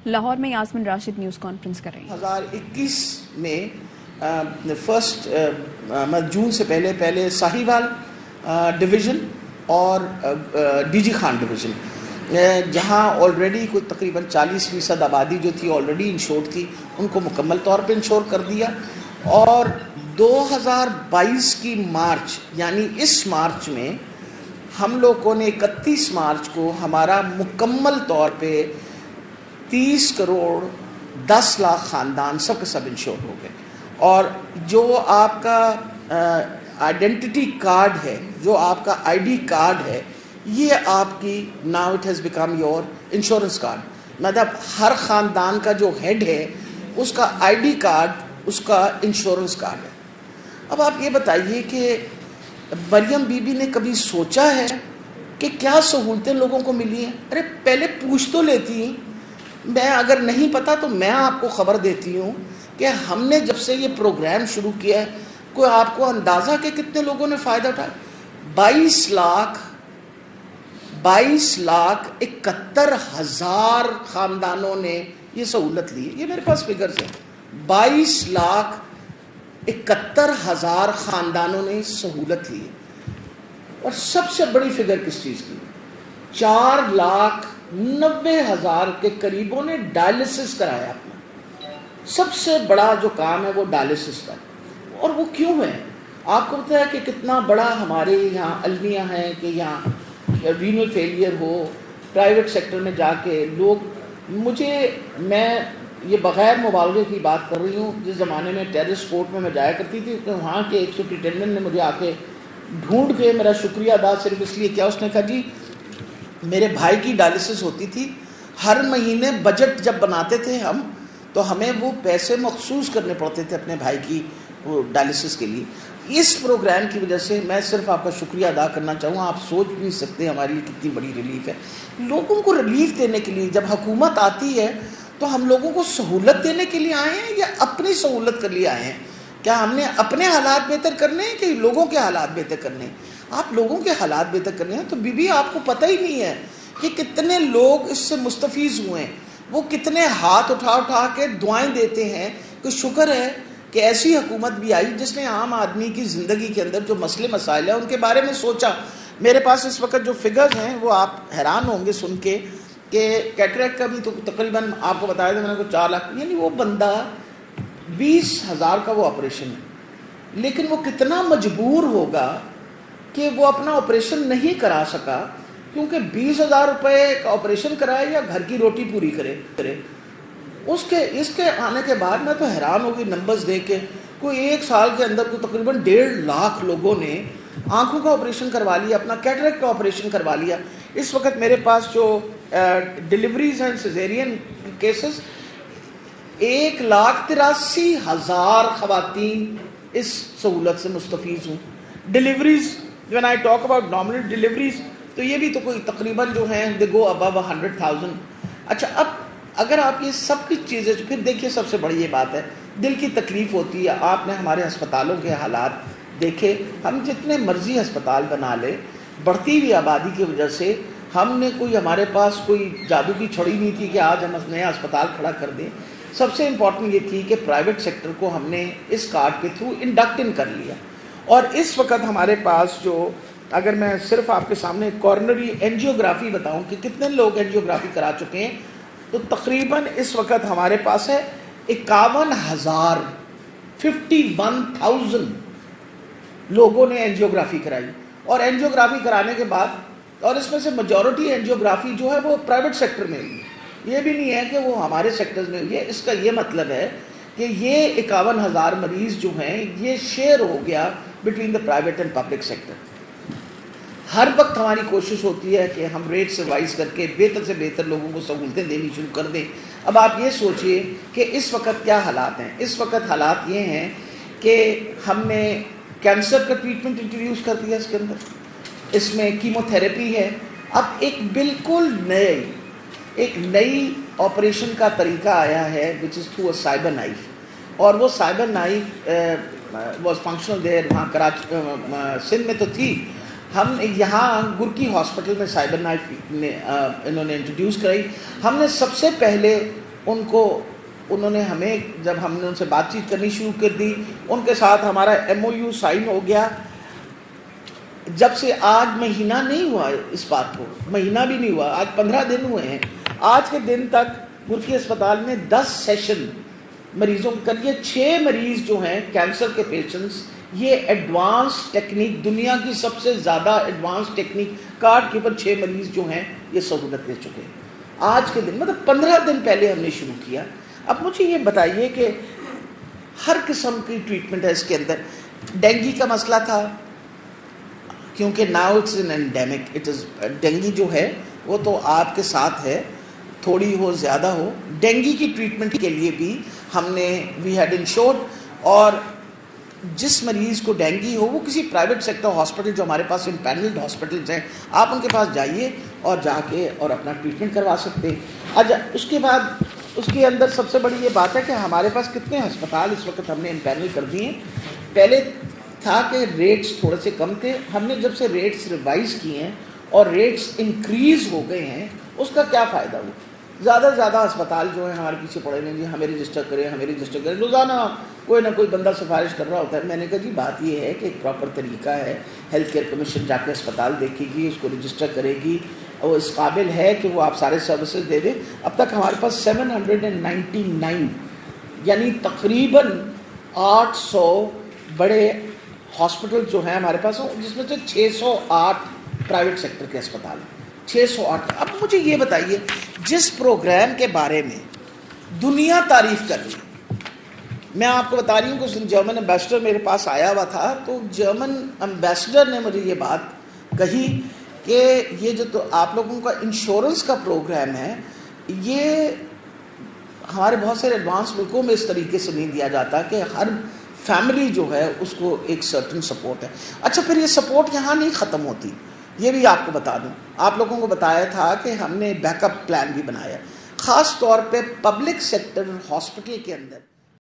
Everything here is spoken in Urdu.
لاہور میں یاسمین راشد نیوز کانفرنس کر رہی ہیں۔ 2021 میں فرسٹ جون سے پہلے ساہیوال ڈویژن اور ڈی جی خان ڈویژن، جہاں آلریڈی کوئی تقریباً 40% آبادی جو تھی آلریڈی انشورڈ تھی، ان کو مکمل طور پہ انشور کر دیا۔ اور 2022 کی مارچ یعنی اس مارچ میں ہم لوگوں نے 31 مارچ کو ہمارا مکمل طور پہ 30 کروڑ 10 لاکھ خاندان سب کے سب انشور ہو گئے۔ اور جو آپ کا آئیڈینٹی کارڈ ہے، جو آپ کا آئی ڈی کارڈ ہے، یہ آپ کی now it has become your insurance card. مطلب ہر خاندان کا جو ہیڈ ہے اس کا آئی ڈی کارڈ اس کا انشورنس کارڈ ہے۔ اب آپ یہ بتائیے کہ مریم بی بی نے کبھی سوچا ہے کہ کیا سہولتیں لوگوں کو ملی ہیں؟ ارے پہلے پوچھ تو لیتی، میں اگر نہیں پتا تو میں آپ کو خبر دیتی ہوں کہ ہم نے جب سے یہ پروگرام شروع کیا ہے، کوئی آپ کو اندازہ کہ کتنے لوگوں نے فائدہ اٹھایا؟ 22,71,000 خاندانوں نے یہ سہولت لی ہے۔ یہ میرے پاس فگرز ہیں، 22,71,000 خاندانوں نے سہولت لی ہے۔ اور سب سے بڑی فگر کس چیز کی؟ 4,90,000 کے قریبوں نے ڈائلسس کرایا اپنا۔ سب سے بڑا جو کام ہے وہ ڈائلسس کا۔ اور وہ کیوں ہے؟ آپ کو پتہ ہے کہ کتنا بڑا ہمارے یہاں المیہ ہیں کہ یہاں رینل فیلئر ہو، پرائیویٹ سیکٹر میں جا کے لوگ، میں یہ بغیر مبالغے کی بات کر رہی ہوں، جس زمانے میں ٹیرس کورٹ میں جایا کرتی تھی تو وہاں کے ایک سپرنٹینڈنٹ نے مجھے آ کے ڈھونڈ کے میرا شکریہ ادا صرف اس لیے کیا، اس نے کہا جی میرے بھائی کی ڈائلسس ہوتی تھی، ہر مہینے بجٹ جب بناتے تھے ہم تو ہمیں وہ پیسے مخصوص کرنے پڑتے تھے اپنے بھائی کی ڈائلسس کے لیے۔ اس پروگرام کی وجہ سے میں صرف آپ کا شکریہ ادا کرنا چاہوں گا۔ آپ سوچ بھی نہیں سکتے ہماری لیے کتنی بڑی ریلیف ہے۔ لوگوں کو ریلیف دینے کے لیے جب حکومت آتی ہے تو ہم لوگوں کو سہولت دینے کے لیے آئے ہیں یا اپنی سہولت کے لیے آئے ہیں؟ کیا ہم نے اپنے حالات بہتر کرنے ہیں کہ لوگوں کے حالات بہتر کرنے ہیں؟ آپ لوگوں کے حالات بہتر کرنے ہیں تو بی بی آپ کو پتہ ہی نہیں ہے کہ کتنے لوگ اس سے مستفیض ہوئے ہیں، وہ کتنے ہاتھ اٹھا کے دعائیں دیتے ہیں کہ شکر ہے کہ ایسی حکومت بھی آئی جس نے عام آدمی کی زندگی کے اندر جو مسئلے مسائل ہیں ان کے بارے میں سوچا۔ میرے پاس اس وقت جو فگرز ہیں وہ آپ حیران ہوں گے سن کے کہ کیٹریکٹ کا بھی تو تقریباً آپ کو بتایا تھا میں نے کو 4 لاکھ، یعنی وہ بندہ 20,000 کا وہ آپریشن ہے، لیکن وہ کتنا مجبور ہوگا کہ وہ اپنا آپریشن نہیں کرا سکا کیونکہ 20,000 روپے کا آپریشن کرائے یا گھر کی روٹی پوری کرے۔ اس کے آنے کے بعد میں تو حیران ہوگی نمبرز دے کے، کوئی 1 سال کے اندر کوئی تقریباً 1.5 لاکھ لوگوں نے آنکھوں کا آپریشن کروا لیا، اپنا کیٹریکٹ کا آپریشن کروا لیا۔ اس وقت میرے پاس جو ڈیلیوریز ہیں سیزیرین کیسز، 1,83,000 خواتین اس سہولت سے مستفیض ہوں۔ Deliveries when I talk about nominal deliveries تو یہ بھی تو کوئی تقریباً جو ہیں they go above 100,000۔ اچھا اب اگر آپ یہ سب کچھ چیزیں پھر دیکھیے، سب سے بڑی یہ بات ہے، دل کی تکلیف ہوتی ہے۔ آپ نے ہمارے ہسپتالوں کے حالات دیکھے، ہم جتنے مرضی ہسپتال بنا لیں، بڑھتی ہوئی آبادی کی وجہ سے ہم نے ہمارے پاس کوئی جادو کی چھڑی نہیں تھی کہ آج ہم نیا ہسپتال کھڑا کر دیں۔ سب سے امپورٹنٹ یہ تھی کہ پرائیویٹ سیکٹر کو ہم نے اس کارڈ کے تھرو انڈکٹ ان کر لیا۔ اور اس وقت ہمارے پاس جو، اگر میں صرف آپ کے سامنے کارنری اینجیوگرافی بتاؤں کہ کتنے لوگ اینجیوگرافی کرا چکے ہیں، تو تقریباً اس وقت ہمارے پاس ہے 51,000 لوگوں نے اینجیوگرافی کرائی۔ اور اینجیوگرافی کرانے کے بعد، اور اس میں سے میجورٹی اینجیوگرافی جو ہے وہ پرائیویٹ سیکٹر میں ہوئی، یہ بھی نہیں ہے کہ وہ ہمارے سیکٹرز میں ہوئی ہے۔ اس کا یہ مطلب ہے کہ یہ 51,000 مریض جو ہیں یہ شیئر ہو گیا between the private and public sector. ہر وقت ہماری کوشش ہوتی ہے کہ ہم ریٹ سے وائز کر کے بہتر سے بہتر لوگوں کو سہولتیں دینی شروع کر دیں۔ اب آپ یہ سوچئے کہ اس وقت کیا حالات ہیں۔ اس وقت حالات یہ ہیں کہ ہم نے کینسر کا ٹریٹمنٹ انٹروڈیوس کر دیا، اس کے اندر اس میں کیمو تھراپی ہے۔ اب ایک بالکل نئی آپریشن کا طریقہ آیا ہے which is through a cyber knife، اور وہ سائبر نائف واز فنکشنل دیر، وہاں کراچی سندھ میں تو تھی، ہم یہاں گرکی ہاسپٹل میں سائبر نائف انہوں نے انٹروڈیوس کرائی۔ ہم نے سب سے پہلے انہوں نے ہمیں جب ہم نے ان سے بات چیت کرنی شروع کر دی، ان کے ساتھ ہمارا MOU سائن ہو گیا. جب سے آج مہینہ نہیں ہوا اس بات کو، مہینہ بھی نہیں ہوا، آج 15 دن ہوئے ہیں. آج کے دن تک برقی اسپتال میں 10 سیشن مریضوں کے لیے 6 مریض جو ہیں کینسر کے پیشنٹس، یہ ایڈوانس ٹیکنیک، دنیا کی سب سے زیادہ ایڈوانس ٹیکنیک کارڈ کے اوپر 6 مریض جو ہیں یہ سہولت لے چکے ہیں آج کے دن، مطلب 15 دن پہلے ہم نے شروع کیا. اب مجھے یہ بتائیے کہ ہر قسم کی ٹریٹمنٹ ہے اس کے اندر. ڈینگی کا مسئلہ تھا کیونکہ ناؤ اٹس این اینڈیمک، ڈینگی جو ہے وہ تو آپ کے ساتھ ہے، تھوڑی ہو زیادہ ہو. ڈینگی کی ٹریٹمنٹ کے لیے بھی ہم نے وی ہیڈ انشورڈ، اور جس مریض کو ڈینگی ہو وہ کسی پرائیویٹ سیکٹر ہاسپٹل جو ہمارے پاس امپینلڈ ہاسپٹلز ہیں، آپ ان کے پاس جائیے اور جا کے اور اپنا ٹریٹمنٹ کروا سکتے ہیں. اچھا، اس کے بعد اس کے اندر سب سے بڑی یہ بات ہے کہ ہمارے پاس کتنے ہسپتال اس وقت ہم نے امپینل کر دیے ہیں. پہلے تھا کہ ریٹس تھوڑے سے کم تھے، ہم نے جب سے ریٹس ریوائز کیے ہیں اور ریٹس انکریز ہو گئے ہیں، اس کا کیا فائدہ ہوا؟ زیادہ سے زیادہ ہسپتال جو ہیں ہمارے پیچھے پڑے ہیں، جی ہمیں رجسٹر کریں، ہمیں رجسٹر کریں. روزانہ کوئی نہ کوئی بندہ سفارش کر رہا ہوتا ہے. میں نے کہا جی بات یہ ہے کہ ایک پراپر طریقہ ہے، ہیلتھ کیئر کمیشن جا کے اسپتال دیکھے گی، اس کو رجسٹر کرے گی، وہ اس قابل ہے کہ وہ آپ سارے سروسز دے دیں. اب تک ہمارے پاس 799 یعنی تقریباً 800 بڑے ہاسپٹل جو ہیں ہمارے پاس، جس میں سے 608 پرائیویٹ سیکٹر کے اسپتال ہیں. 608. اب مجھے یہ بتائیے، جس پروگرام کے بارے میں دنیا تعریف کر رہی ہے، میں آپ کو بتا رہی ہوں کہ اس دن جرمن امبیسڈر میرے پاس آیا ہوا تھا، تو جرمن امبیسڈر نے مجھے یہ بات کہی کہ یہ جو تو آپ لوگوں کا انشورنس کا پروگرام ہے، یہ ہمارے بہت سارے ایڈوانس ملکوں میں اس طریقے سے نہیں دیا جاتا کہ ہر فیملی جو ہے اس کو ایک سرٹن سپورٹ ہے. اچھا، پھر یہ سپورٹ یہاں نہیں ختم ہوتی، یہ بھی آپ کو بتا دوں. آپ لوگوں کو بتایا تھا کہ ہم نے بیک اپ پلان بھی بنایا، خاص طور پہ پبلک سیکٹر ہاسپٹل کے اندر.